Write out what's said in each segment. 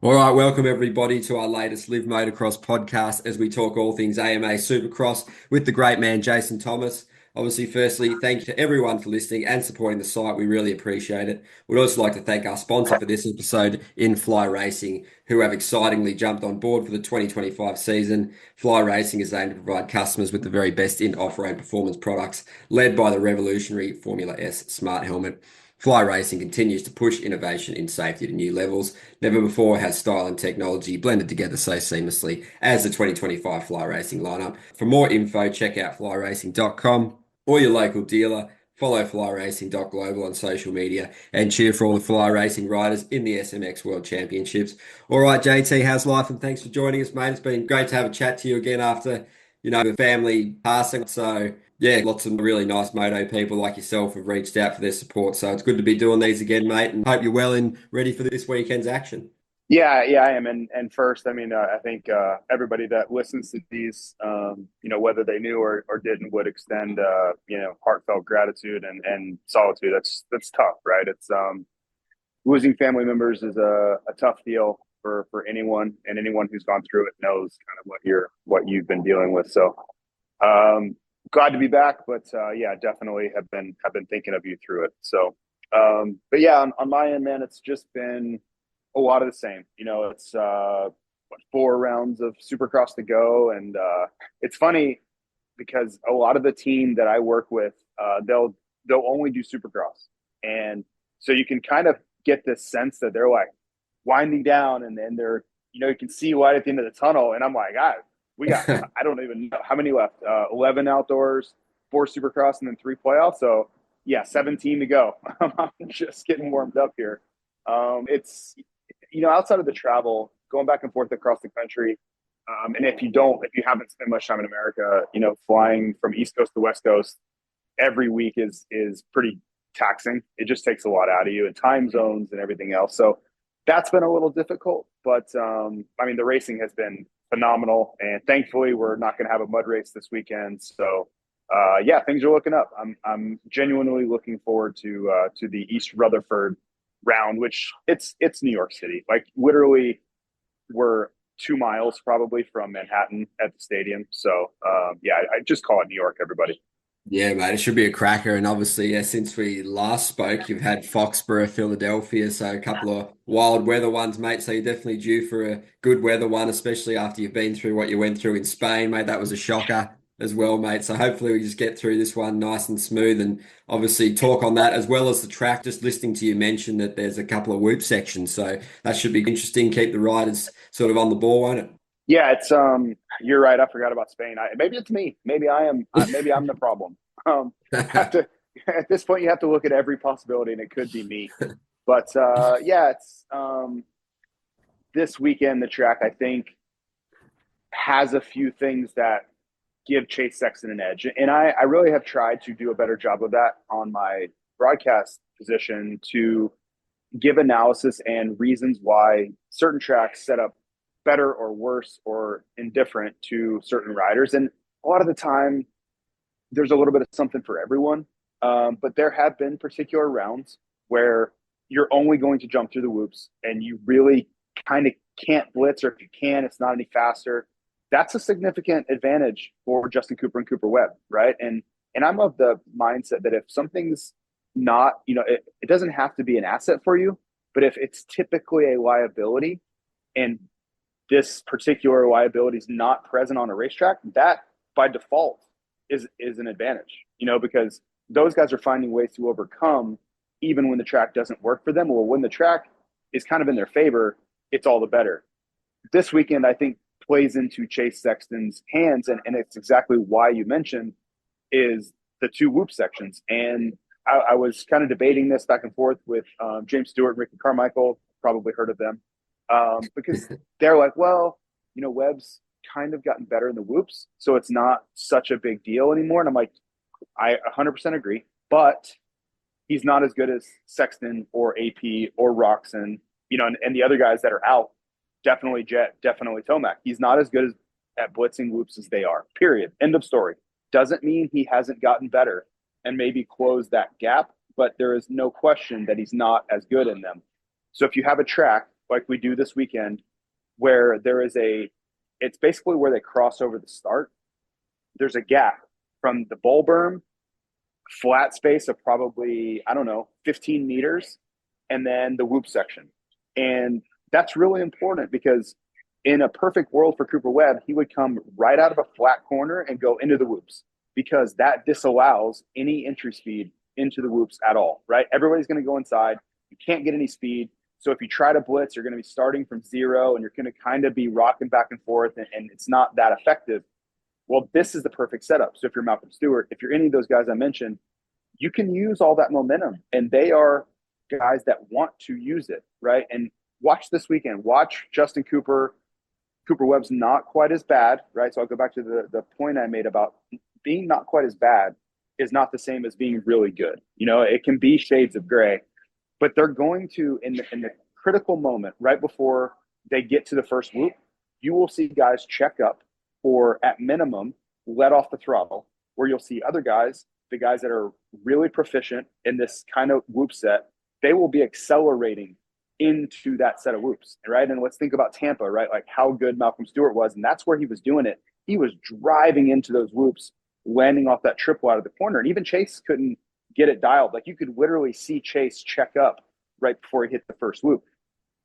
All right, welcome everybody to our latest Live Motocross podcast as we talk all things AMA Supercross with the great man Jason Thomas. Obviously, firstly, thank you to everyone for listening and supporting the site. We really appreciate it. We'd also like to thank our sponsor for this episode, In Fly Racing, who have excitingly jumped on board for the 2025 season. Fly Racing is aimed to provide customers with the very best in off-road performance products, led by the revolutionary Formula S Smart Helmet. Fly Racing continues to push innovation in safety to new levels. Never before has style and technology blended together so seamlessly as the 2025 Fly Racing lineup. For more info, check out flyracing.com or your local dealer. Follow flyracing.global on social media and cheer for all the fly racing riders in the SMX World Championships. All right, JT, how's life? And thanks for joining us, mate. It's been great to have a chat to you again after, the family passing. So, yeah, lots of really nice moto people like yourself have reached out for their support. So it's good to be doing these again, mate, and hope you're well and ready for this weekend's action. Yeah, I am. And first, I think everybody that listens to these, whether they knew or didn't, would extend, heartfelt gratitude and solitude. That's tough, right? It's losing family members is a tough deal for anyone, and anyone who's gone through it knows kind of what you've been dealing with. So, glad to be back, but yeah, definitely have been thinking of you through it. So, but yeah, on my end, man, it's just been a lot of the same. It's 4 rounds of Supercross to go, and it's funny because a lot of the team that I work with, they'll only do Supercross, and so you can kind of get this sense that they're like winding down, and then they're you can see light at the end of the tunnel, and I'm like, we got I don't even know how many left. 11 outdoors, 4 Supercross, and then 3 playoffs. So yeah, 17 to go. I'm just getting warmed up here. It's outside of the travel, going back and forth across the country, and if you haven't spent much time in America, flying from East Coast to West Coast every week is pretty taxing. It just takes a lot out of you, and time zones and everything else. So that's been a little difficult, but the racing has been phenomenal, and thankfully we're not going to have a mud race this weekend. So yeah, things are looking up. I'm genuinely looking forward to the East Rutherford round, which it's New York City. Like literally, we're 2 miles probably from Manhattan at the stadium. So yeah, I just call it New York, everybody. Yeah, mate, it should be a cracker. And obviously, yeah, since we last spoke, you've had Foxborough, Philadelphia, so a couple of wild weather ones, mate. So you're definitely due for a good weather one, especially after you've been through what you went through in Spain, mate. That was a shocker as well, mate. So hopefully we just get through this one nice and smooth and obviously talk on that as well as the track. Just listening to you mention that there's a couple of whoop sections, so that should be interesting. Keep the riders sort of on the ball, won't Yeah, it's you're right. I forgot about Spain. Maybe it's me. Maybe I am. Maybe I'm the problem. Have it? to at this point you have to look at every possibility, and it could be me. But yeah, it's this weekend the track I think has a few things that give Chase Sexton an edge, and I really have tried to do a better job of that on my broadcast position to give analysis and reasons why certain tracks set up better or worse or indifferent to certain riders. And a lot of the time, there's a little bit of something for everyone. But there have been particular rounds where you're only going to jump through the whoops and you really kind of can't blitz, or if you can, it's not any faster. That's a significant advantage for Justin Cooper and Cooper Webb, right? And I'm of the mindset that if something's not, it doesn't have to be an asset for you, but if it's typically a liability and this particular liability is not present on a racetrack, that by default is an advantage, because those guys are finding ways to overcome even when the track doesn't work for them, or when the track is kind of in their favor, it's all the better. This weekend, I think, plays into Chase Sexton's hands, and it's exactly why you mentioned is the two whoop sections. And I was kind of debating this back and forth with James Stewart and Ricky Carmichael, probably heard of them, because they're like, well, Webb's kind of gotten better in the whoops, so it's not such a big deal anymore. And I'm like, I 100% agree, but he's not as good as Sexton or AP or Roxon, and the other guys that are out. Definitely Jet, definitely Tomac. He's not as good at blitzing whoops as they are. Period. End of story. Doesn't mean he hasn't gotten better and maybe closed that gap, but there is no question that he's not as good in them. So if you have a track like we do this weekend, where it's basically where they cross over the start. There's a gap from the bull berm, flat space of probably, I don't know, 15 meters, and then the whoop section. And that's really important because in a perfect world for Cooper Webb, he would come right out of a flat corner and go into the whoops, because that disallows any entry speed into the whoops at all, right? Everybody's going to go inside. You can't get any speed. So if you try to blitz, you're going to be starting from zero and you're going to kind of be rocking back and forth, and it's not that effective. Well, this is the perfect setup. So if you're Malcolm Stewart, if you're any of those guys I mentioned, you can use all that momentum, and they are guys that want to use it, right? And watch this weekend. Watch Justin Cooper. Cooper Webb's not quite as bad, right? So I'll go back to the point I made about being not quite as bad is not the same as being really good. You know, it can be shades of gray, but they're going to, in the critical moment, right before they get to the first whoop, you will see guys check up or at minimum let off the throttle, where you'll see other guys, the guys that are really proficient in this kind of whoop set, they will be accelerating into that set of whoops, right? And let's think about Tampa, right? Like how good Malcolm Stewart was, and that's where he was doing it. He was driving into those whoops, landing off that triple out of the corner, and even Chase couldn't get it dialed. Like you could literally see Chase check up right before he hit the first whoop.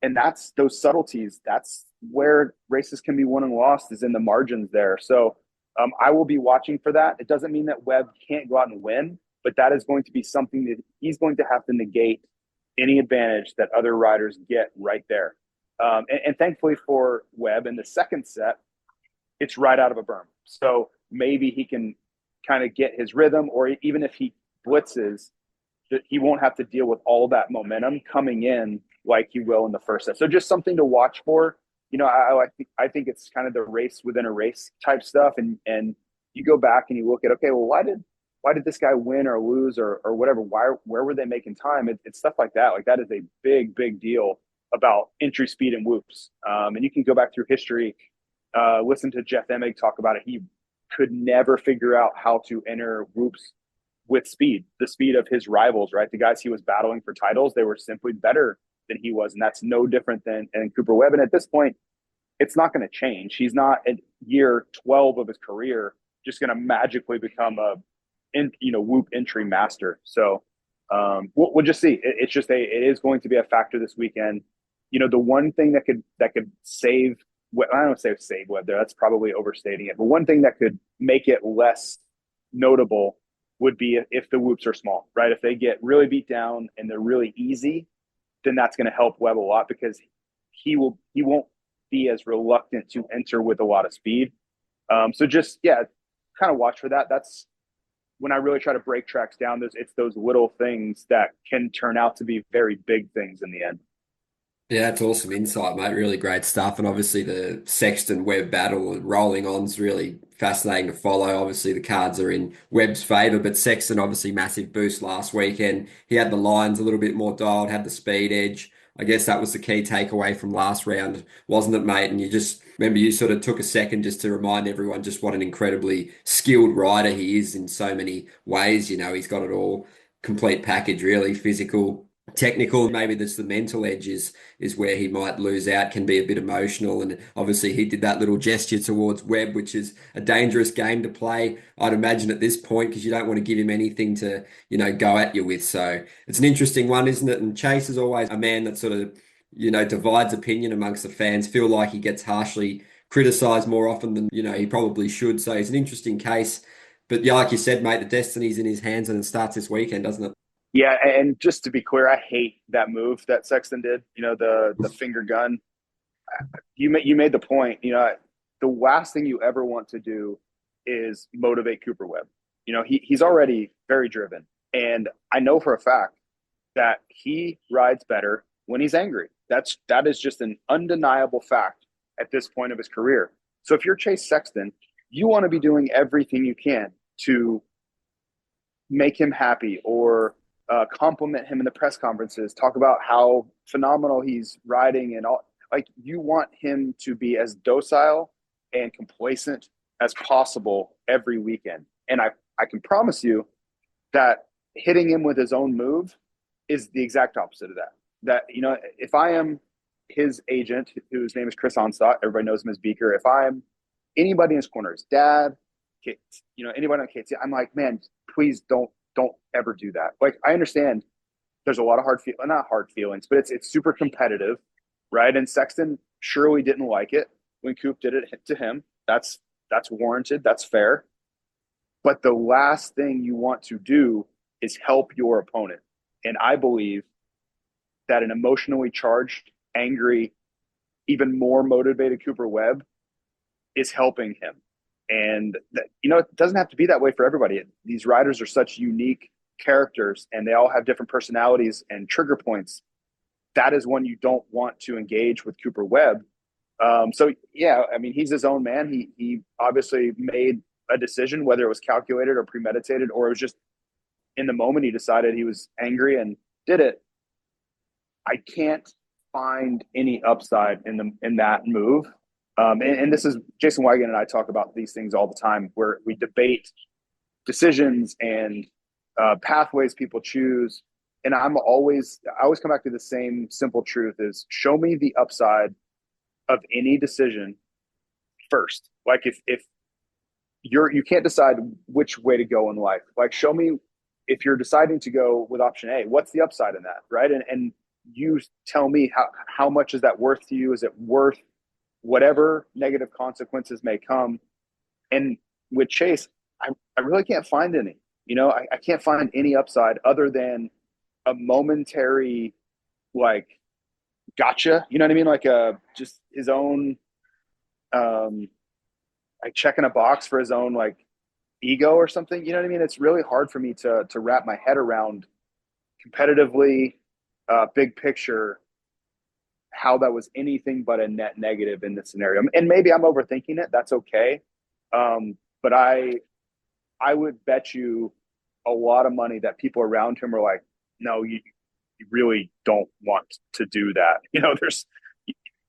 And that's those subtleties. That's where races can be won and lost, is in the margins there. So I will be watching for that. It doesn't mean that Webb can't go out and win, but that is going to be something that he's going to have to negate any advantage that other riders get right there. And thankfully for Webb, in the second set, it's right out of a berm. So maybe he can kind of get his rhythm, or even if he blitzes, that he won't have to deal with all that momentum coming in like he will in the first set. So just something to watch for. You know, I think it's kind of the race within a race type stuff. And you go back and you look at, okay, well, why did this guy win or lose or whatever? Where were they making time? It's stuff like that. Like that is a big, big deal about entry speed and whoops. And you can go back through history, listen to Jeff Emig talk about it. He could never figure out how to enter whoops with speed, the speed of his rivals, right? The guys he was battling for titles, they were simply better than he was. And that's no different than Cooper Webb. And at this point, it's not going to change. He's not at year 12 of his career just going to magically become a whoop entry master. So we'll just see. It is going to be a factor this weekend. You know, the one thing that could save, I don't say save Webb there, that's probably overstating it, but one thing that could make it less notable would be if the whoops are small, right? If they get really beat down and they're really easy, then that's going to help Webb a lot, because he won't be as reluctant to enter with a lot of speed. So just, kind of watch for that. That's when I really try to break tracks down. It's those little things that can turn out to be very big things in the end. Yeah, it's awesome insight, mate. Really great stuff. And obviously the Sexton Webb battle rolling on is really fascinating to follow. Obviously the cards are in Webb's favour, but Sexton obviously massive boost last weekend. He had the lines a little bit more dialed, had the speed edge. I guess that was the key takeaway from last round, wasn't it, mate? And you sort of took a second just to remind everyone just what an incredibly skilled rider he is in so many ways. You know, he's got it all, complete package, really, physical, technical. Maybe that's the mental edge is where he might lose out, can be a bit emotional. And obviously he did that little gesture towards Webb, which is a dangerous game to play, I'd imagine, at this point, because you don't want to give him anything to, go at you with. So it's an interesting one, isn't it? And Chase is always a man that sort of, divides opinion amongst the fans, feel like he gets harshly criticized more often than, he probably should. So it's an interesting case. But yeah, like you said, mate, the destiny's in his hands and it starts this weekend, doesn't it? Yeah, and just to be clear, I hate that move that Sexton did. You know, the finger gun. You made the point. You know, the last thing you ever want to do is motivate Cooper Webb. You know, he's already very driven, and I know for a fact that he rides better when he's angry. That is just an undeniable fact at this point of his career. So if you're Chase Sexton, you want to be doing everything you can to make him happy, or compliment him in the press conferences, talk about how phenomenal he's riding and all. Like, you want him to be as docile and complacent as possible every weekend. And I can promise you that hitting him with his own move is the exact opposite of that. That, if I am his agent, whose name is Chris Onstadt, everybody knows him as Beaker. If I'm anybody in his corner, his dad, kids, anybody on kids, I'm like, man, please don't ever do that. Like, I understand there's a lot of not hard feelings, but it's super competitive, right? And Sexton surely didn't like it when Coop did it to him. That's warranted. That's fair. But the last thing you want to do is help your opponent. And I believe that an emotionally charged, angry, even more motivated Cooper Webb is helping him. And that, it doesn't have to be that way for everybody. These riders are such unique characters, and they all have different personalities and trigger points. That is when you don't want to engage with Cooper Webb. So yeah, I mean, he's his own man. He obviously made a decision, whether it was calculated or premeditated, or it was just in the moment he decided he was angry and did it. I can't find any upside in that move. And this is Jason Wigan and I talk about these things all the time, where we debate decisions and pathways people choose. And I always come back to the same simple truth: is show me the upside of any decision first. Like, if you can't decide which way to go in life, like, show me, if you're deciding to go with option A, what's the upside in that, right? And you tell me how much is that worth to you? Is it worth whatever negative consequences may come? And with Chase, I really can't find any. I can't find any upside other than a momentary, like, gotcha. You know what I mean? Like, just his own, like, checking a box for his own, like, ego or something. You know what I mean? It's really hard for me to wrap my head around competitively, big picture, how that was anything but a net negative in this scenario. And maybe I'm overthinking it. That's okay. But I would bet you a lot of money that people around him are like, no, you really don't want to do that. There's,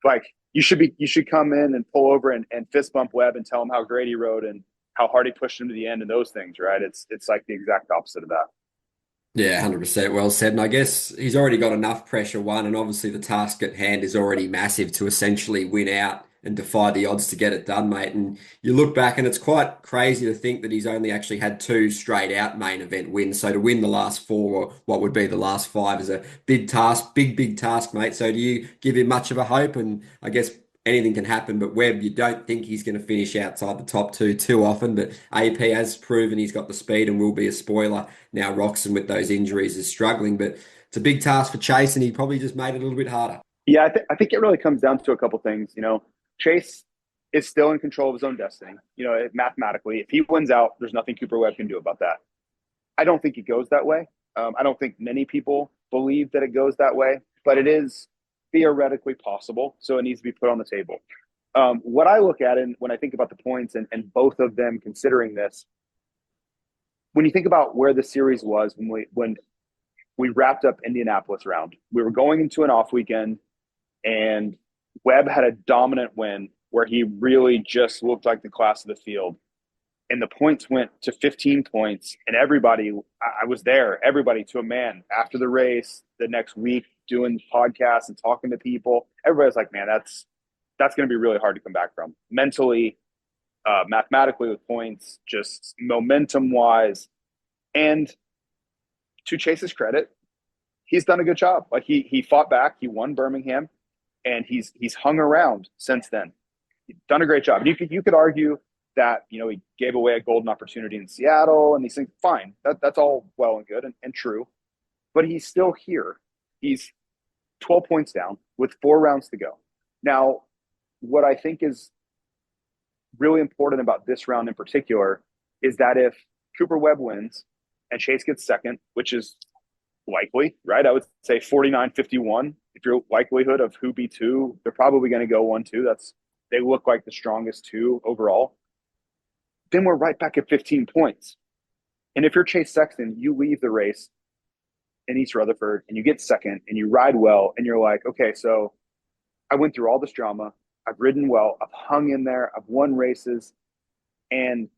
like, you should come in and pull over and fist bump Webb and tell him how great he rode and how hard he pushed him to the end and those things, right? It's like the exact opposite of that. Yeah, 100% well said. And I guess he's already got enough pressure, one, and obviously the task at hand is already massive to essentially win out and defy the odds to get it done, mate. And you look back and it's quite crazy to think that he's only actually had two straight out main event wins. So to win the last four, or what would be the last five, is a big task, big task, mate. So do you give him much of a hope? And I guess anything can happen, but Webb, you don't think he's going to finish outside the top two too often. But AP has proven he's got the speed and will be a spoiler. Now Roxon, with those injuries, is struggling, but it's a big task for Chase, and he probably just made it a little bit harder. Yeah, I think it really comes down to a couple things. Chase is still in control of his own destiny. Mathematically, if he wins out, there's nothing Cooper Webb can do about that. I don't think it goes that way. I don't think many people believe that it goes that way, but it is theoretically possible. So it needs to be put on the table. What I look at, and when I think about the points and both of them considering this, when you think about where the series was when we wrapped up Indianapolis round, we were going into an off weekend, and Webb had a dominant win where he really just looked like the class of the field. And the points went to 15 points, and everybody, I was there, everybody to a man after the race, the next week, doing podcasts and talking to people. Everybody's like, man, that's going to be really hard to come back from mentally, mathematically, with points, just momentum wise. And to Chase's credit, he's done a good job. Like, he fought back, he won Birmingham, and he's hung around since then. He's done a great job. You could argue that, he gave away a golden opportunity in Seattle and these things. Fine. That's all well and good and true. But he's still here. He's 12 points down with 4 rounds to go. Now, what I think is really important about this round in particular is that if Cooper Webb wins and Chase gets second, which is likely, right? I would say 49-51. If your likelihood of who be two, they're probably going to go 1-2. They look like the strongest two overall. Then we're right back at 15 points. And if you're Chase Sexton, you leave the race in East Rutherford and you get second and you ride well, and you're like, okay, so I went through all this drama. I've ridden well. I've hung in there. I've won races. And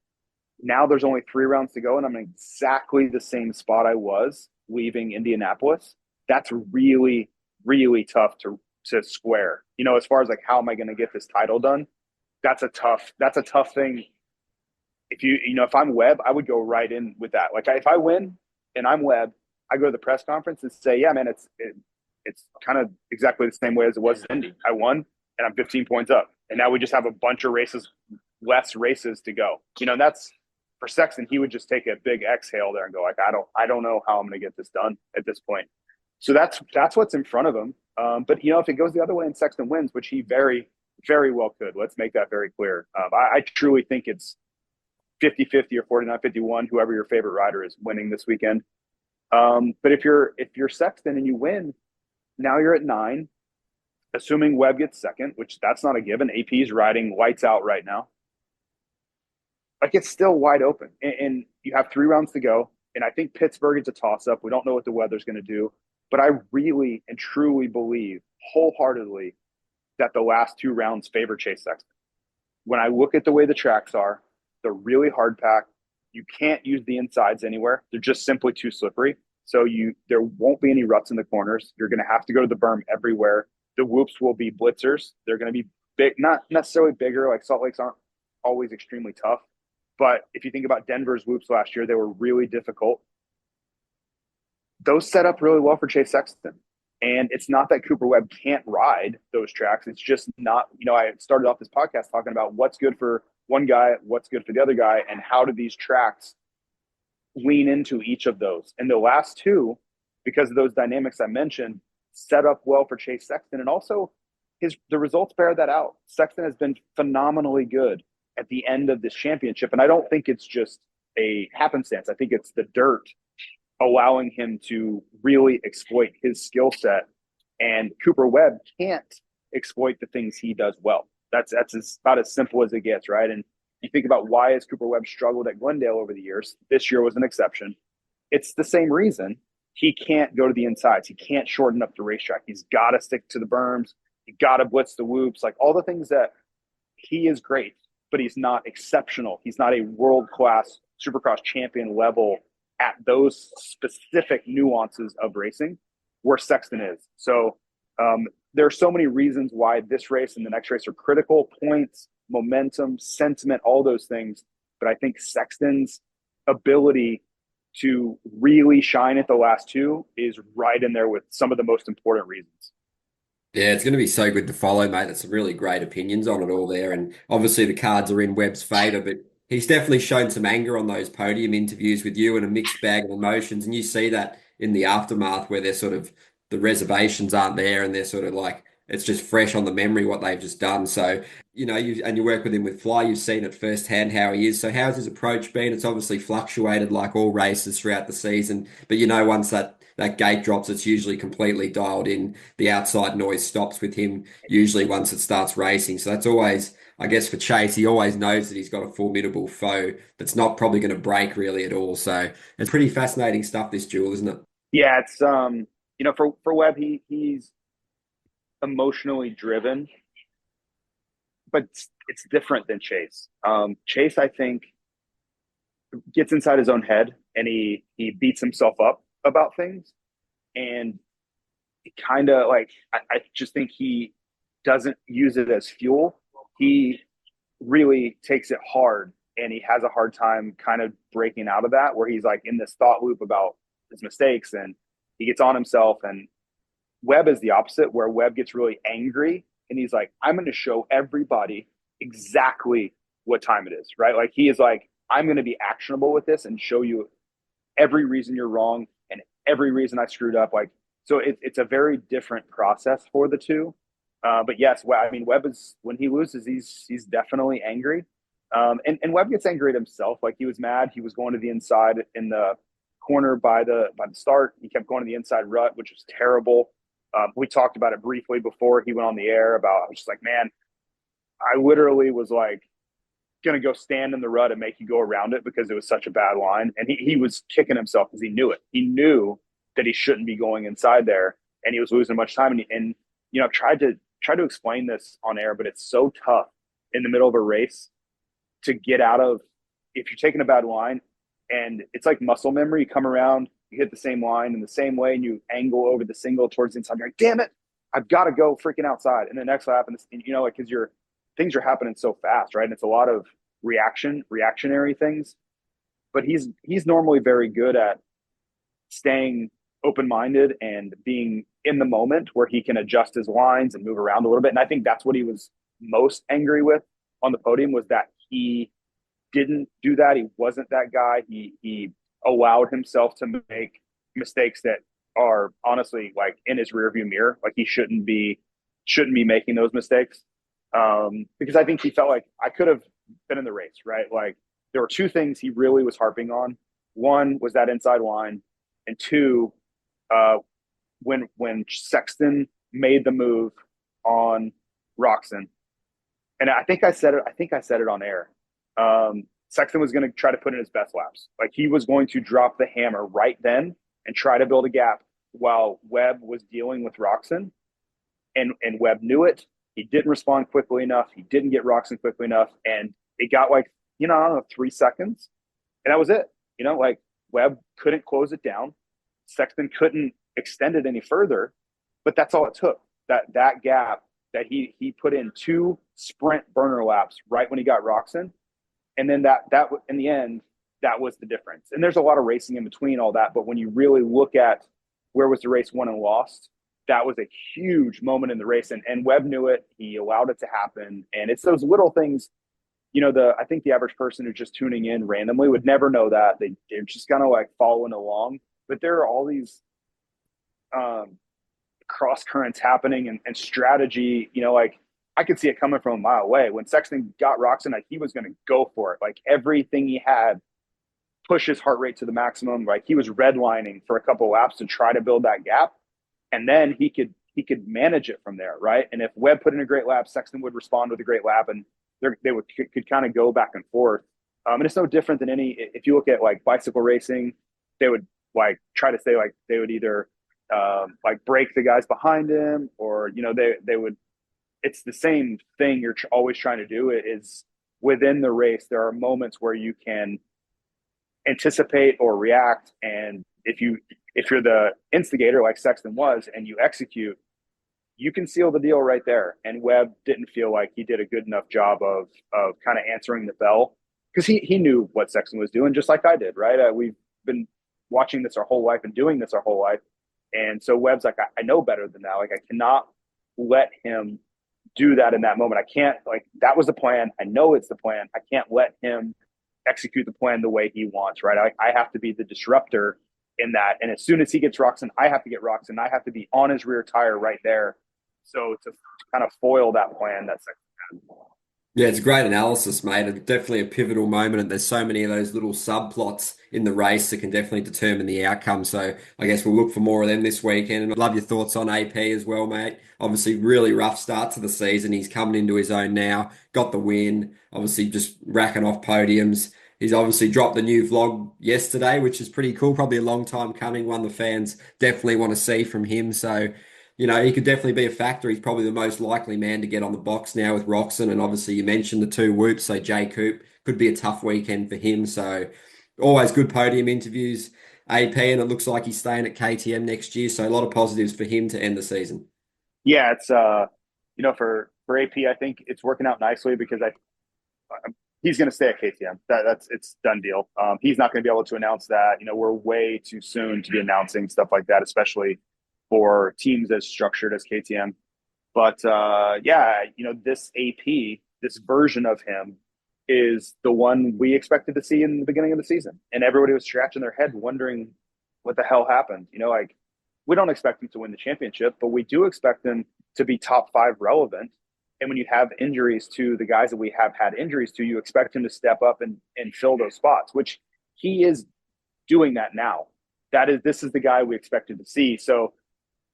now there's only 3 rounds to go, and I'm in exactly the same spot I was leaving Indianapolis. That's really, really tough to to square. As far as like how am I going to get this title done? That's a tough thing. If I'm Webb, I would go right in with that. Like if I win and I'm Webb, I go to the press conference and say, yeah, man, it's kind of exactly the same way as it was in Indy. I won and I'm 15 points up, and now we just have a bunch of less races to go. And that's for Sexton. He would just take a big exhale there and go like, I don't know how I'm going to get this done at this point. So that's what's in front of him. But if it goes the other way and Sexton wins, which he very, very well could, let's make that very clear. I truly think it's 50-50 or 49-51, whoever your favorite rider is winning this weekend. But if you're Sexton and you win, now you're at 9, assuming Webb gets second, which that's not a given. AP's riding lights out right now. Like it's still wide open, and you have 3 rounds to go. And I think Pittsburgh is a toss-up. We don't know what the weather's going to do, but I really and truly believe wholeheartedly that the last 2 rounds favor Chase Sexton. When I look at the way the tracks are, they're really hard packed. You can't use the insides anywhere. They're just simply too slippery. So there won't be any ruts in the corners. You're going to have to go to the berm everywhere. The whoops will be blitzers. They're going to be big, not necessarily bigger. Like Salt Lakes aren't always extremely tough. But if you think about Denver's whoops last year, they were really difficult. Those set up really well for Chase Sexton. And it's not that Cooper Webb can't ride those tracks. It's just not, I started off this podcast talking about what's good for one guy, what's good for the other guy, and how do these tracks lean into each of those. And the last 2, because of those dynamics I mentioned, set up well for Chase Sexton. And also the results bear that out. Sexton has been phenomenally good at the end of this championship. And I don't think it's just a happenstance. I think it's the dirt allowing him to really exploit his skill set. And Cooper Webb can't exploit the things he does well. That's about as simple as it gets, right? And you think about why has Cooper Webb struggled at Glendale over the years. This year was an exception. It's the same reason. He can't go to the insides. He can't shorten up the racetrack. He's got to stick to the berms. You got to blitz the whoops, like all the things that he is great, but he's not exceptional. He's not a world-class Supercross champion level at those specific nuances of racing where Sexton is. So there are so many reasons why this race and the next race are critical: points, momentum, sentiment, all those things. But I think Sexton's ability to really shine at the last 2 is right in there with some of the most important reasons. Yeah, it's going to be so good to follow, mate. That's some really great opinions on it all there. And obviously the cards are in Webb's favour, but he's definitely shown some anger on those podium interviews with you and a mixed bag of emotions. And you see that in the aftermath where they're sort of, the reservations aren't there and they're sort of like, it's just fresh on the memory what they've just done. So, you work with him with Fly, you've seen it firsthand how he is. So how's his approach been? It's obviously fluctuated like all races throughout the season, but once that gate drops, it's usually completely dialed in. The outside noise stops with him usually once it starts racing. So that's always, I guess, for Chase, he always knows that he's got a formidable foe that's not probably going to break really at all. So it's pretty fascinating stuff, this duel, isn't it? Yeah, it's for Webb, he's emotionally driven, but it's different than Chase. Chase, I think, gets inside his own head and he beats himself up about things, and he kind of like I just think he doesn't use it as fuel. He really takes it hard, and he has a hard time kind of breaking out of that, where he's like in this thought loop about his mistakes and he gets on himself. And Webb is the opposite, where Webb gets really angry and he's like, I'm going to show everybody exactly what time it is, right? Like he is like, I'm going to be actionable with this and show you every reason you're wrong and every reason I screwed up. Like, so it's a very different process for the two. But yes, Webb is, when he loses, he's definitely angry. And Webb gets angry at himself. Like he was mad. He was going to the inside in the corner by the start. He kept going to the inside rut, which was terrible. We talked about it briefly before he went on the air about, I was just like, man, I literally was like going to go stand in the rut and make you go around it because it was such a bad line. And he was kicking himself because he knew it. He knew that he shouldn't be going inside there, and he was losing much time. And I've tried to explain this on air, but it's so tough in the middle of a race to get out of, if you're taking a bad line, and it's like muscle memory. You come around, you hit the same line in the same way, and you angle over the single towards the inside. You're like, damn it, I've got to go freaking outside. And the next lap, and this, you know, like, because things are happening so fast, right? And it's a lot of reactionary things. But he's normally very good at staying open-minded and being in the moment where he can adjust his lines and move around a little bit. And I think that's what he was most angry with on the podium, was that he didn't do that. He wasn't that guy. He allowed himself to make mistakes that are honestly like in his rearview mirror. Like he shouldn't be making those mistakes. Because I think he felt like I could have been in the race, right? Like there were two things he really was harping on. One was that inside line, and two, when Sexton made the move on Roxon, and I think I said it. I think I said it on air. Sexton was going to try to put in his best laps. Like he was going to drop the hammer right then and try to build a gap while Webb was dealing with Roxon, and Webb knew it. He didn't respond quickly enough. He didn't get Roxon quickly enough, and it got like, I don't know, 3 seconds, and that was it. Like Webb couldn't close it down. Sexton couldn't extend it any further, but that's all it took. That gap that he put in 2 sprint burner laps right when he got Roxon, and then that in the end, that was the difference. And there's a lot of racing in between all that, but when you really look at where was the race won and lost, that was a huge moment in the race, and Webb knew it. He allowed it to happen, and it's those little things. I think the average person who's just tuning in randomly would never know that. They're just kind of like following along. But there are all these cross currents happening and strategy. Like I could see it coming from a mile away. When Sexton got Roxon, like he was going to go for it. Like everything he had, push his heart rate to the maximum. Like he was redlining for a couple of laps to try to build that gap, and then he could manage it from there, right? And if Webb put in a great lap, Sexton would respond with a great lap, and they could kind of go back and forth. And it's no different than if you look at like bicycle racing, they would like try to say like they would either like break the guys behind him, or they would. It's the same thing you're always trying to do. It is within the race. There are moments where you can anticipate or react, and if you're the instigator like Sexton was and you execute, you can seal the deal right there. And Webb didn't feel like he did a good enough job of kind of answering the bell, because he knew what Sexton was doing, just like I did, right? We've been watching this our whole life and doing this our whole life. And so Webb's like, I know better than that. Like I cannot let him do that in that moment. I can't, like, that was the plan. I know it's the plan. I can't let him execute the plan the way he wants, right? I have to be the disruptor in that. And as soon as he gets Roxon, I have to get Roxon. I have to be on his rear tire right there. So to kind of foil that plan, that's like, Yeah, it's a great analysis, mate. It's definitely a pivotal moment, and there's so many of those little subplots in the race that can definitely determine the outcome. So I guess we'll look for more of them this weekend. And I'd love your thoughts on AP as well, mate. Obviously, really rough start to the season. He's coming into his own now, got the win, obviously just racking off podiums. He's obviously dropped the new vlog yesterday, which is pretty cool. Probably a long time coming, one the fans definitely want to see from him. So he could definitely be a factor. He's probably the most likely man to get on the box now with Roxon. And obviously, you mentioned the 2 whoops. So, Jay Coop could be a tough weekend for him. So, always good podium interviews, AP. And it looks like he's staying at KTM next year. So, a lot of positives for him to end the season. yeah, it's for AP, I think it's working out nicely, because he's going to stay at KTM. It's done deal. He's not going to be able to announce that. We're way too soon to be announcing stuff like that, especially for teams as structured as KTM. But this AP, this version of him, is the one we expected to see in the beginning of the season. And everybody was scratching their head wondering what the hell happened. Like, we don't expect him to win the championship, but we do expect him to be top 5 relevant. And when you have injuries to the guys that we have had injuries to, you expect him to step up and fill those spots, which he is doing that now. This is the guy we expected to see. So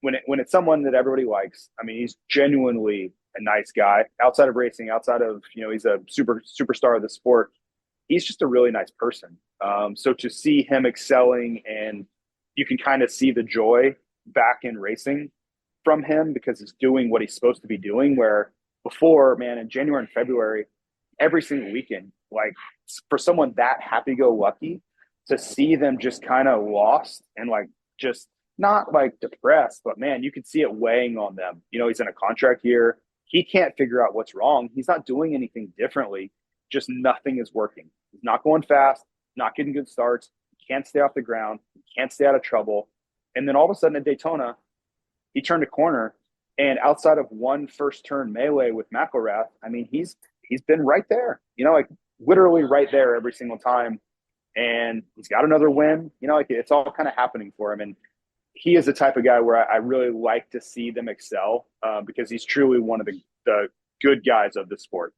when it's someone that everybody likes, I mean, he's genuinely a nice guy outside of racing, outside of, he's a superstar of the sport. He's just a really nice person. So to see him excelling, and you can kind of see the joy back in racing from him, because he's doing what he's supposed to be doing, where before, man, in January and February, every single weekend, like, for someone that happy-go-lucky, to see them just kind of lost and like just not like depressed, but man, you could see it weighing on them. He's in a contract year. He can't figure out what's wrong. He's not doing anything differently. Just nothing is working. He's not going fast, not getting good starts. He can't stay off the ground. He can't stay out of trouble. And then all of a sudden at Daytona, he turned a corner, and outside of one first turn melee with McElrath, I mean, he's been right there. Like literally right there every single time. And he's got another win. Like it's all kind of happening for him. And he is the type of guy where I really like to see them excel because he's truly one of the good guys of the sport.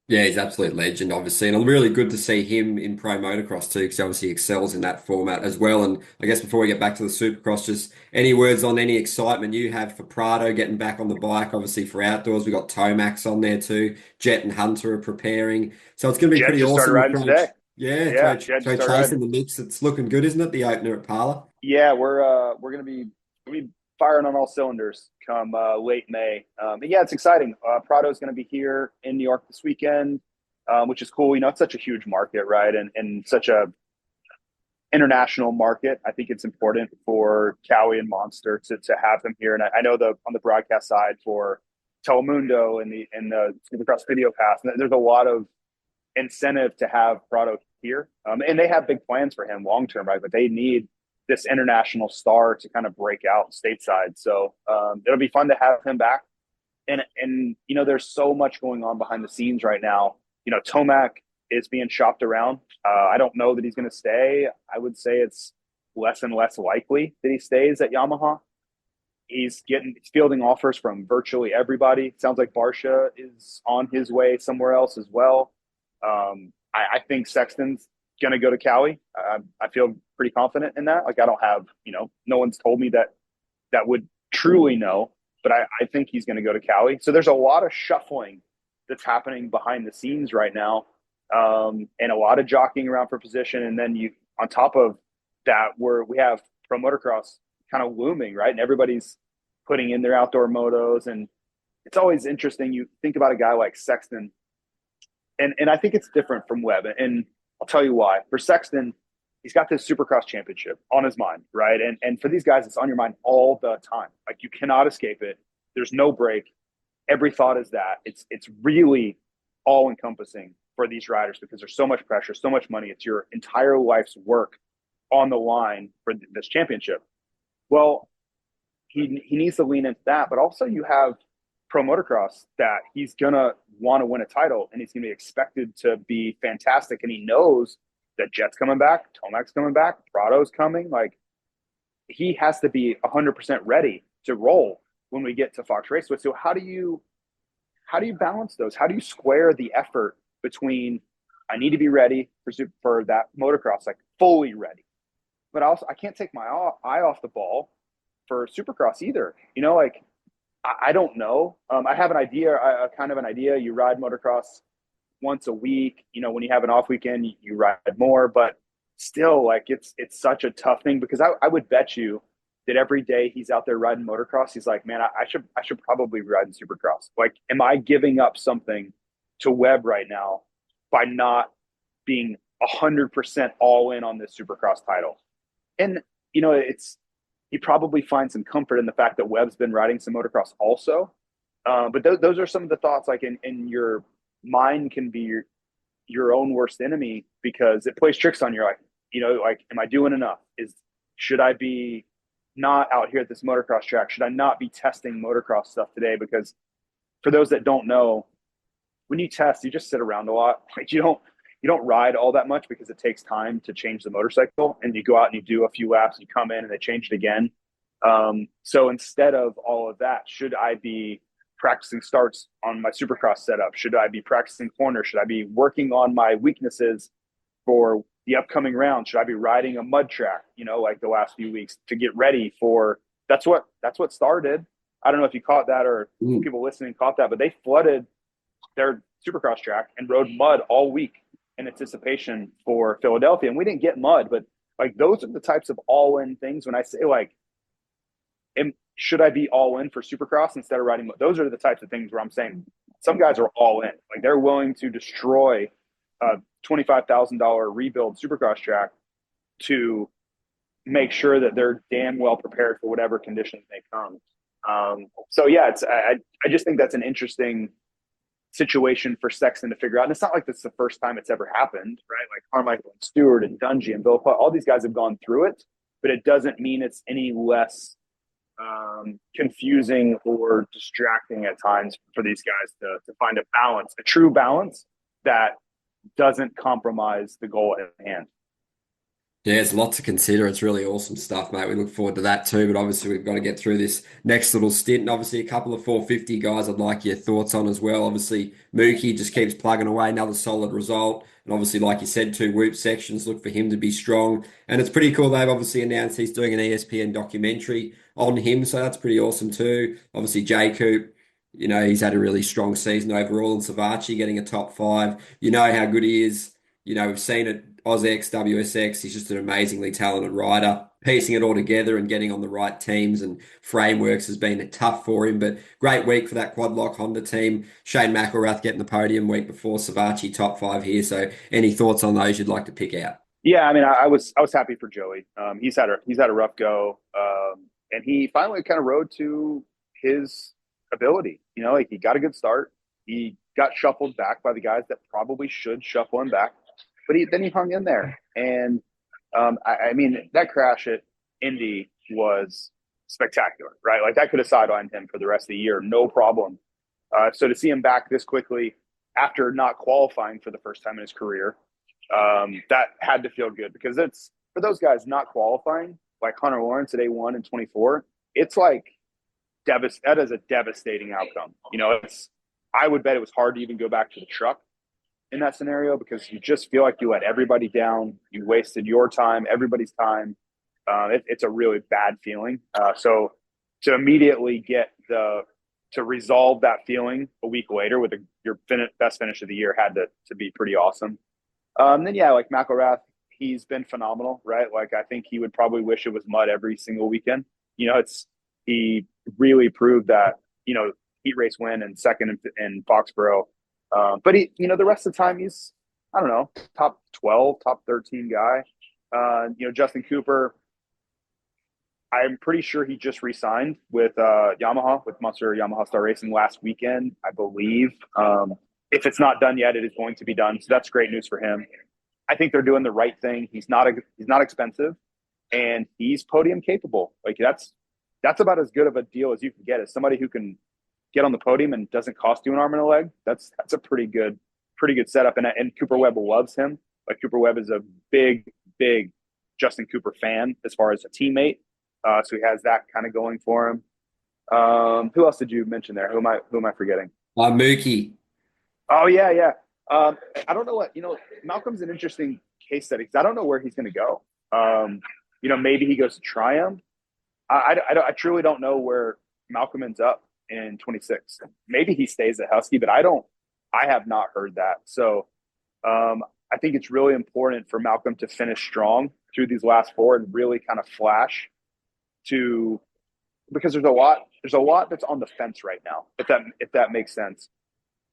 Yeah, he's an absolute legend, obviously, and really good to see him in pro motocross too, because obviously he excels in that format as well. And I guess before we get back to the Supercross, just any words on any excitement you have for Prado getting back on the bike? Obviously for outdoors, we got Tomax on there too. Jet and Hunter are preparing, so it's going to be Jed pretty just started awesome to riding today. yeah, Yeah, Jed just throw started Chase in riding. the mix. It's looking good, isn't it? The opener at Parla. Yeah, we're gonna be firing on all cylinders come late May. But yeah, it's exciting. Prado's gonna be here in New York this weekend, which is cool. It's such a huge market, right? And such a international market. I think it's important for Cowie and Monster to have them here. And I know on the broadcast side for Telemundo and the Supercross Video Pass, there's a lot of incentive to have Prado here. And they have big plans for him long term, right? But they need this international star to kind of break out stateside. So it'll be fun to have him back. And there's so much going on behind the scenes right now. Tomac is being shopped around. I don't know that he's going to stay. I would say it's less and less likely that he stays at Yamaha. He's fielding offers from virtually everybody. Sounds like Barsha is on his way somewhere else as well. I think Sexton's going to go to Cowie. I feel pretty confident in that. Like I don't have, no one's told me that would truly know, but I think he's going to go to Cowie. So there's a lot of shuffling that's happening behind the scenes right now. And a lot of jockeying around for position. And then on top of that, we have pro motocross kind of looming, right? And everybody's putting in their outdoor motos. And it's always interesting. You think about a guy like Sexton, and I think it's different from Webb. And I'll tell you why. For Sexton, he's got this Supercross championship on his mind, right? And for these guys, it's on your mind all the time. Like you cannot escape it. There's no break. Every thought is that. It's really all encompassing for these riders because there's so much pressure, so much money. It's your entire life's work on the line for this championship. Well, he needs to lean into that, but also you have pro motocross that he's gonna want to win a title and he's gonna be expected to be fantastic. And he knows that Jet's coming back, Tomac's coming back, Prado's coming. Like he has to be 100% ready to roll when we get to Fox Raceway. So how do you balance those? How do you square the effort between I need to be ready for that motocross, like fully ready, but also I can't take my eye off the ball for Supercross either. Like I don't know. I have an idea, kind of an idea. You ride motocross once a week. When you have an off weekend, you ride more. But still, like it's such a tough thing because I would bet you that every day he's out there riding motocross, he's like, man, I should probably be riding Supercross. Like, am I giving up something to Webb right now by not being 100% all in on this Supercross title? And he probably finds some comfort in the fact that Webb's been riding some motocross also. But those are some of the thoughts, like in your mind can be your own worst enemy because it plays tricks on you. Like, am I doing enough? Should I be not out here at this motocross track? Should I not be testing motocross stuff today? Because for those that don't know, when you test, you just sit around a lot. Like you don't ride all that much because it takes time to change the motorcycle, and you go out and you do a few laps and you come in and they change it again. So instead of all of that, should I be practicing starts on my Supercross setup? Should I be practicing corners? Should I be working on my weaknesses for the upcoming round? Should I be riding a mud track, like the last few weeks to get ready for that's what started. I don't know if you caught that or people listening caught that, but they flooded their Supercross track and rode mud all week in anticipation for Philadelphia. And we didn't get mud, but like those are the types of all-in things. When I say like, should I be all in for Supercross instead of riding mud? Those are the types of things where I'm saying some guys are all in. Like they're willing to destroy a $25,000 rebuild Supercross track to make sure that they're damn well prepared for whatever conditions may come. So yeah, I just think that's an interesting situation for Sexton to figure out. And it's not like this is the first time it's ever happened, right? Like Carmichael and Stewart and Dungy and Bill, all these guys have gone through it, but it doesn't mean it's any less confusing or distracting at times for these guys to find a balance, a true balance that doesn't compromise the goal at hand. Yeah, there's a lot to consider. It's really awesome stuff, mate. We look forward to that too. But obviously, we've got to get through this next little stint. And obviously, a couple of 450 guys I'd like your thoughts on as well. Obviously, Mookie just keeps plugging away, another solid result. And obviously, like you said, two whoop sections. Look for him to be strong. And it's pretty cool. They've obviously announced he's doing an ESPN documentary on him. So that's pretty awesome too. Obviously, J Coop, he's had a really strong season overall. And Savachi getting a top five. You know how good he is. We've seen it, AusX, WSX. He's just an amazingly talented rider. Piecing it all together and getting on the right teams and frameworks has been tough for him, but great week for that Quad Lock Honda team. Shane McElrath getting the podium week before, Savachi top five here. So any thoughts on those you'd like to pick out? Yeah, I mean, I was happy for Joey. He's had a rough go, and he finally kind of rode to his ability. Like he got a good start. He got shuffled back by the guys that probably should shuffle him back, but then he hung in there. And I mean, that crash at Indy was spectacular, right? Like that could have sidelined him for the rest of the year, no problem. So to see him back this quickly after not qualifying for the first time in his career, that had to feel good, because it's for those guys not qualifying, like Hunter Lawrence at A1 and 24. It's like that is a devastating outcome. I would bet it was hard to even go back to the truck in that scenario, because you just feel like you let everybody down. You wasted your time, everybody's time. It's a really bad feeling. So to immediately to resolve that feeling a week later with your best finish of the year had to be pretty awesome. Then yeah, like McElrath, he's been phenomenal, right? Like I think he would probably wish it was mud every single weekend. He really proved that, heat race win and second in Foxborough. But the rest of the time he's, I don't know, top 12, top 13 guy. Justin Cooper, I'm pretty sure he just re-signed with Yamaha, with Monster Yamaha Star Racing last weekend, I believe. If it's not done yet, it is going to be done. So that's great news for him. I think they're doing the right thing. He's not expensive, and he's podium capable. Like that's about as good of a deal as you can get, as somebody who can get on the podium and doesn't cost you an arm and a leg. That's a pretty good setup. And Cooper Webb loves him. Like Cooper Webb is a big Justin Cooper fan as far as a teammate. So he has that kind of going for him. Who else did you mention there? Who am I forgetting? Mookie. Oh yeah. I don't know what, Malcolm's an interesting case study, because I don't know where he's going to go. Maybe he goes to Triumph. I truly don't know where Malcolm ends up in 26. Maybe he stays at Husky, but I have not heard that. So I think it's really important for Malcolm to finish strong through these last four and really kind of flash because there's a lot that's on the fence right now, if that makes sense.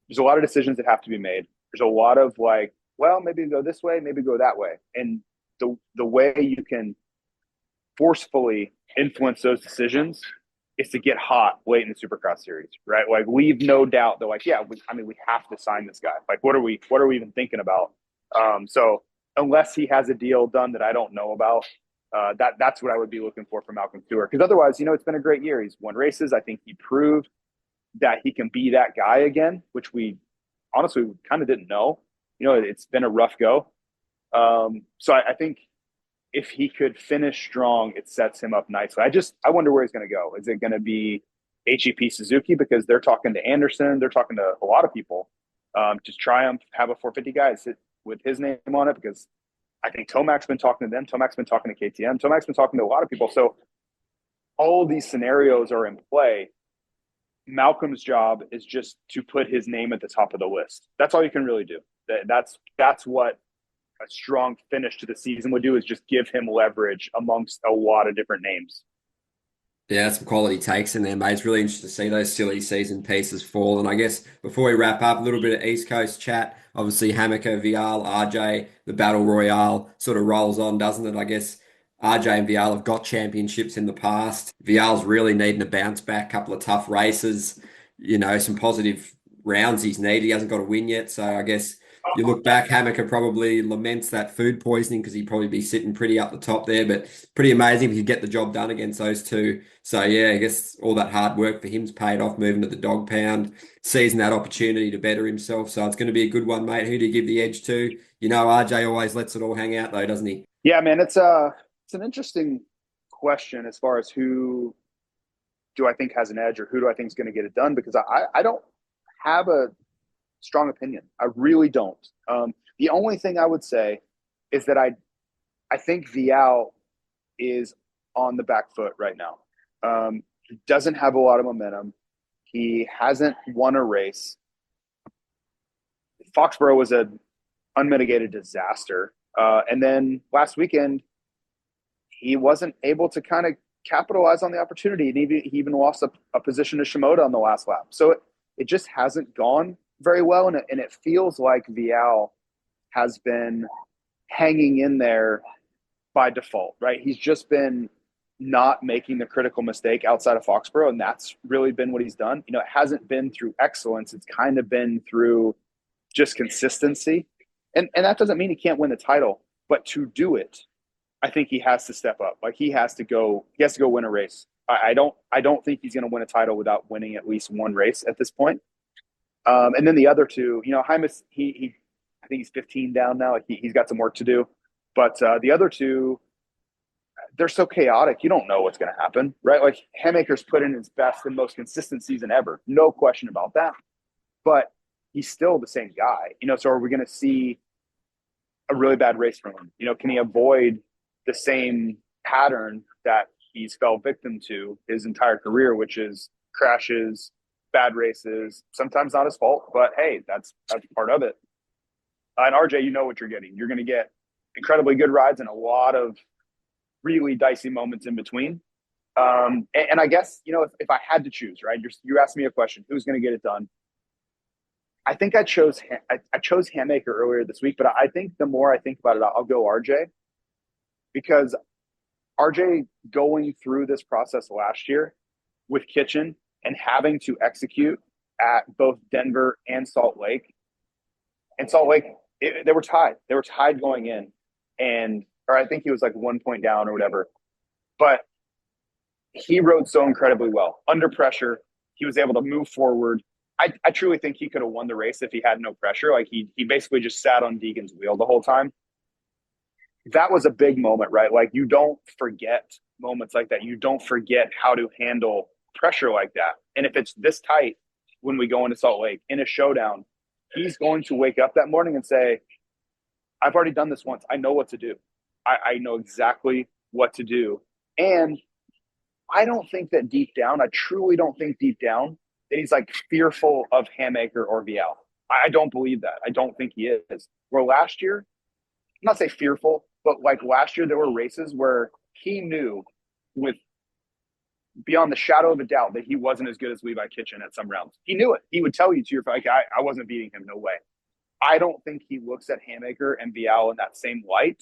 There's a lot of decisions that have to be made. There's a lot of like, well, maybe go this way, maybe go that way. And the way you can forcefully influence those decisions is to get hot late in the Supercross series, right? Like leave no doubt that like, yeah, we have to sign this guy. Like, what are we even thinking about? So unless he has a deal done that I don't know about, that's what I would be looking for from Malcolm Stewart. Because otherwise, it's been a great year. He's won races. I think he proved that he can be that guy again, which we honestly kind of didn't know. It's been a rough go. So I think if he could finish strong, it sets him up nicely. I wonder where he's going to go. Is it going to be HEP Suzuki, because they're talking to Anderson, they're talking to a lot of people. Just Triumph have a 450 guy sit with his name on it, because I think Tomac's been talking to them. Tomac's been talking to KTM. Tomac's been talking to a lot of people. So all these scenarios are in play. Malcolm's job is just to put his name at the top of the list. That's all you can really do. That's what a strong finish to the season would do, is just give him leverage amongst a lot of different names. Yeah, some quality takes in there, mate. It's really interesting to see those silly season pieces fall. And I guess before we wrap up, a little bit of East Coast chat. Obviously, Hamiko, Vial, RJ, the Battle Royale sort of rolls on, doesn't it? I guess RJ and Vial have got championships in the past. Vial's really needing a bounce back, couple of tough races, some positive rounds he's needed. He hasn't got a win yet. So I guess you look back, Hammaker probably laments that food poisoning because he'd probably be sitting pretty up the top there, but pretty amazing if he could get the job done against those two. So yeah, I guess all that hard work for him's paid off moving to the dog pound, seizing that opportunity to better himself. So it's going to be a good one, mate. Who do you give the edge to? RJ always lets it all hang out though, doesn't he? Yeah, man, it's an interesting question as far as who do I think has an edge or who do I think is going to get it done, because I don't have a strong opinion. I really don't. The only thing I would say is that I think Vial is on the back foot right now. He doesn't have a lot of momentum. He hasn't won a race. Foxborough was an unmitigated disaster. And then last weekend, he wasn't able to kind of capitalize on the opportunity. And he even lost a position to Shimoda on the last lap. So it just hasn't gone very well. And it feels like Vial has been hanging in there by default, right? He's just been not making the critical mistake outside of Foxborough. And that's really been what he's done. It hasn't been through excellence. It's kind of been through just consistency. And that doesn't mean he can't win the title, but to do it, I think he has to step up. Like he has to go win a race. I don't think he's going to win a title without winning at least one race at this point. And then the other two, Hymas, I think he's 15 down now. Like he's got some work to do. But the other two, they're so chaotic. You don't know what's going to happen, right? Like Hammaker's put in his best and most consistent season ever. No question about that. But he's still the same guy, so are we going to see a really bad race from him? Can he avoid the same pattern that he's fell victim to his entire career, which is crashes, bad races, sometimes not his fault, but hey, that's part of it. And RJ, you know what you're getting. You're going to get incredibly good rides and a lot of really dicey moments in between. And I guess, if I had to choose, right, you asked me a question, who's going to get it done? I think I chose Hammaker earlier this week, but I think the more I think about it, I'll go RJ, because RJ going through this process last year with Kitchen and having to execute at both Denver and Salt Lake. And Salt Lake, they were tied. They were tied going in, or I think he was like 1 point down or whatever. But he rode so incredibly well under pressure. He was able to move forward. I truly think he could have won the race if he had no pressure. Like he basically just sat on Deegan's wheel the whole time. That was a big moment, right? Like you don't forget moments like that. You don't forget how to handle pressure like that. And if it's this tight when we go into Salt Lake in a showdown, he's going to wake up that morning and say, I've already done this once. I know what to do. I know exactly what to do. And I don't think that deep down, I truly don't think deep down that he's like fearful of Hammaker or Vial. I don't believe that. I don't think he is. Where last year, I'm not say fearful, but like last year there were races where he knew with beyond the shadow of a doubt that he wasn't as good as Levi Kitchen at some rounds. He knew it. He would tell you to your like, I wasn't beating him, no way. I don't think he looks at Hammaker and Vial in that same light,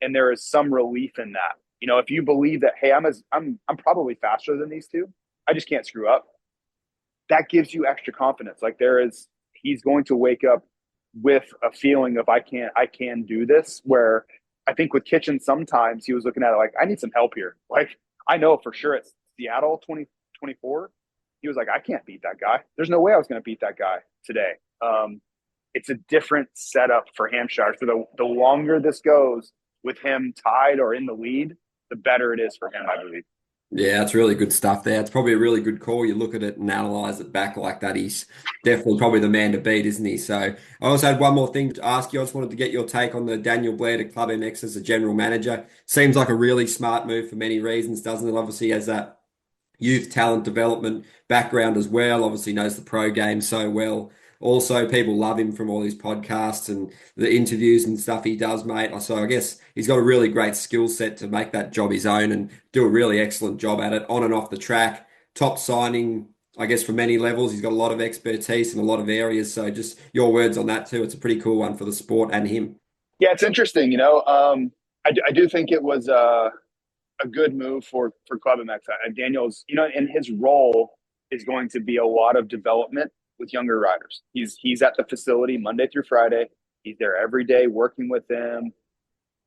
and there is some relief in that. If you believe that, hey, I'm probably faster than these two, I just can't screw up. That gives you extra confidence. Like he's going to wake up with a feeling of I can do this. Where I think with Kitchen, sometimes he was looking at it like, I need some help here. Like I know for sure it's Seattle 2024. He was like, I can't beat that guy. There's no way I was going to beat that guy today. It's a different setup for Hampshire. So the longer this goes with him tied or in the lead, the better it is for him, I believe. Yeah, it's really good stuff there. It's probably a really good call. You look at it and analyze it back like that. He's definitely probably the man to beat, isn't he? So I also had one more thing to ask you. I just wanted to get your take on the Daniel Blair to Club MX as a general manager. Seems like a really smart move for many reasons, doesn't it? Obviously, he has that youth talent development background as well. Obviously knows the pro game so well. Also, people love him from all his podcasts and the interviews and stuff he does, mate. So I guess he's got a really great skill set to make that job his own and do a really excellent job at it on and off the track. Top signing, I guess, for many levels. He's got a lot of expertise in a lot of areas. So just your words on that too. It's a pretty cool one for the sport and him. Yeah, it's interesting. I do think it was a good move for Club MX. Daniel's, and his role is going to be a lot of development with younger riders. He's at the facility Monday through Friday. He's there every day working with them,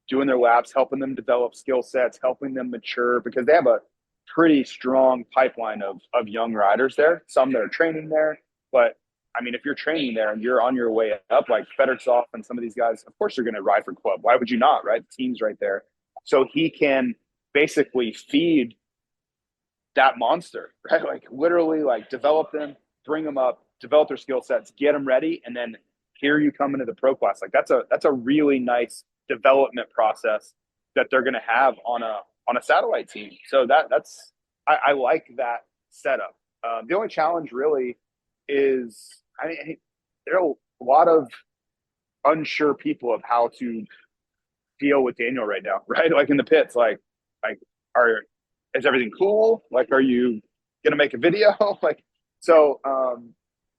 doing their laps, helping them develop skill sets, helping them mature because they have a pretty strong pipeline of young riders there. Some that are training there, but I mean, if you're training there and you're on your way up, like Fedorcov and some of these guys, of course you're going to ride for Club. Why would you not, right? The team's right there. So he can basically feed that monster, right? Like literally like develop them, bring them up, develop their skill sets, get them ready. And then here you come into the pro class. Like that's a really nice development process that they're going to have on a satellite team. So I like that setup. The only challenge really is, I mean, there are a lot of unsure people of how to deal with Daniel right now, right? Like in the pits, like are is everything cool? Like, are you gonna make a video? Like, so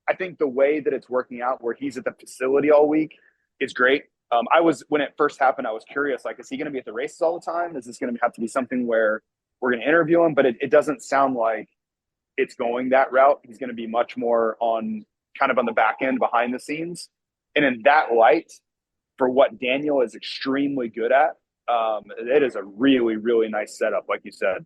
I think the way that it's working out, where he's at the facility all week, is great. I was when it first happened, I was curious, like, is he going to be at the races all the time? Is this going to have to be something where we're going to interview him? But it doesn't sound like it's going that route. He's going to be much more on kind of on the back end, behind the scenes, and in that light, for what Daniel is extremely good at, it is a really, really nice setup, like you said.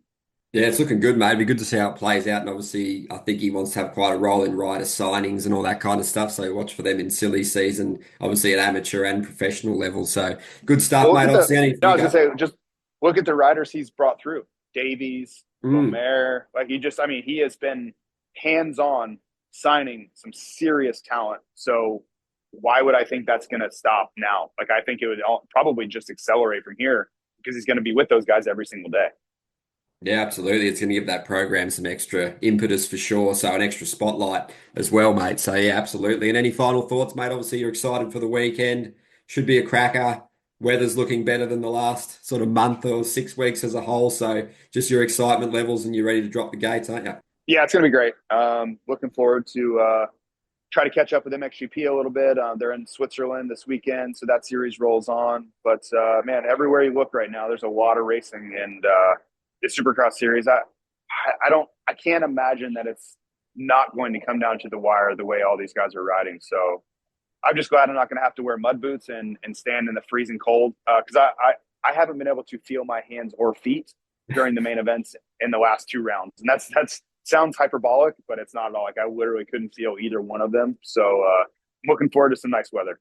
Yeah, it's looking good, mate. It'd be good to see how it plays out. And obviously, I think he wants to have quite a role in rider signings and all that kind of stuff. So watch for them in silly season, obviously at amateur and professional level. So good stuff, Well, look mate. at the. Obviously, No, I you was gonna go. say, just look at the riders he's brought through. Davies, Mm. Romer. Like I mean, he has been hands on signing some serious talent. So why would I think that's going to stop now? Like I think it would probably just accelerate from here because he's going to be with those guys every single day. Yeah, absolutely. It's going to give that program some extra impetus for sure. So an extra spotlight as well, mate. So yeah, absolutely. And any final thoughts, mate? Obviously, you're excited for the weekend. Should be a cracker. Weather's looking better than the last sort of month or 6 weeks as a whole. So just your excitement levels and you're ready to drop the gates, aren't you? Yeah, it's going to be great. Looking forward to try to catch up with MXGP a little bit. They're in Switzerland this weekend, so that series rolls on. But man, everywhere you look right now, there's a lot of racing, and the Supercross series. I can't imagine that it's not going to come down to the wire the way all these guys are riding. So I'm just glad I'm not going to have to wear mud boots and stand in the freezing cold because I haven't been able to feel my hands or feet during the main events in the last two rounds, and that's sounds hyperbolic, but it's not at all. Like I literally couldn't feel either one of them. So I'm looking forward to some nice weather.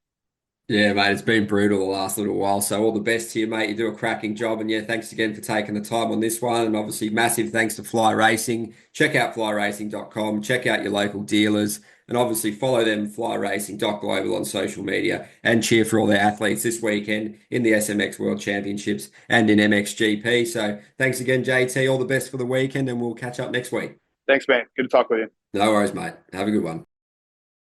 Yeah, mate, it's been brutal the last little while. So all the best to you, mate. You do a cracking job. And yeah, thanks again for taking the time on this one. And obviously, massive thanks to Fly Racing. Check out flyracing.com. Check out your local dealers. And obviously, follow them, flyracing.global on social media. And cheer for all their athletes this weekend in the SMX World Championships and in MXGP. So thanks again, JT. All the best for the weekend. And we'll catch up next week. Thanks, man. Good to talk with you. No worries, mate. Have a good one.